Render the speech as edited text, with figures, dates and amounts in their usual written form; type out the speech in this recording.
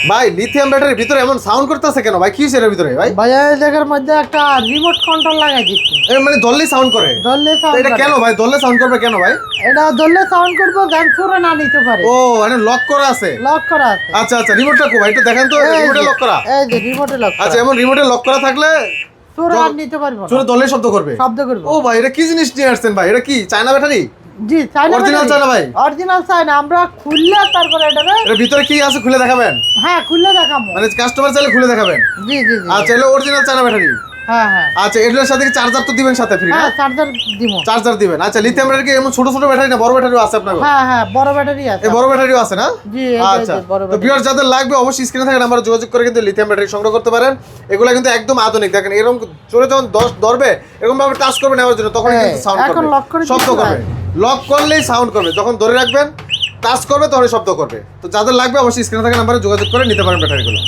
ভাই লিথিয়াম ব্যাটারির ভিতরে এমন সাউন্ড করতেছে কেন ভাই? কি হইছে এর ভিতরে ভাই? ভাই এই জায়গার মধ্যে একটা রিমোট কন্ট্রোল লাগাই দিচ্ছি। মানে ধরলেই সাউন্ড করে? ধরলে তো সাউন্ড এটা কেন ভাই? ধরলে সাউন্ড করবে কেন ভাই? এটা ধরলে সাউন্ড করবো, গান সুরে না নিতে পারে। ও মানে লক করা আছে? লক করা আছে। আচ্ছা আচ্ছা, রিমোটটা কো ভাই? একটু দেখেন তো, এই রিমোটে যে, লক করা? এই যে রিমোটে লক করা। আচ্ছা, এমন রিমোটে লক করা থাকলে সুরে আর নিতে পারবো না। চলে ধরলেই শব্দ করবে? শব্দ করবো। ও ভাই, এটা কি জিনিস নিয়ে আসছেন ভাই? এটা কি চায়না ব্যাটারি? জি, চায়না Original চায়না ভাই? Original China. আমরা খুললে তারপরে এটাকে, এর ভিতরে কি আছে খুলে দেখাবেন? হ্যাঁ খুললে দেখাবো। মানে কাস্টমার চাইলে খুলে দেখাবেন? জি জি জি। আচ্ছা, এগুলো অরিজিনাল চায়না ব্যাটারি? হ্যাঁ হ্যাঁ আচ্ছা, এগুলোর সাথে কি চার্জার তো দিবেন সাথে ফ্রি না? হ্যাঁ, চার্জার দিব। চার্জার দিবেন। আচ্ছা, লিথিয়াম ব্যাটারি কি এমন ছোট ছোট ব্যাটারি না বড় ব্যাটারিও আছে আপনার? হ্যাঁ হ্যাঁ, বড় ব্যাটারি আছে। এই বড় ব্যাটারিও আছে না? জি, এই যে, আচ্ছা, এই যে বড় তো ব্যাটারি। ভিউয়ার যাদের লাগবে অবশ্যই স্ক্রিনে থাকা নাম্বারে যোগাযোগ করে কিন্তু লিথিয়াম ব্যাটারি সংগ্রহ করতে পারেন। এগুলো কিন্তু একদম আধুনিক। দেখেন এরকম জোরে যখন ধরবে, এরকম ভাবে টাচ করবে নেওয়ার জন্য, তখন কিন্তু সাউন্ড করবে। এখন লক করে শব্দ দিতে করবে। লক করলেই সাউন্ড করবে, যখন ধরে রাখবেন টাচ করবে তখনই শব্দ করবে। তো যাদের লাগবে অবশ্যই স্ক্রিনে থাকা নাম্বারে যোগাযোগ করে নিতে পারেন ব্যাটারিগুলো।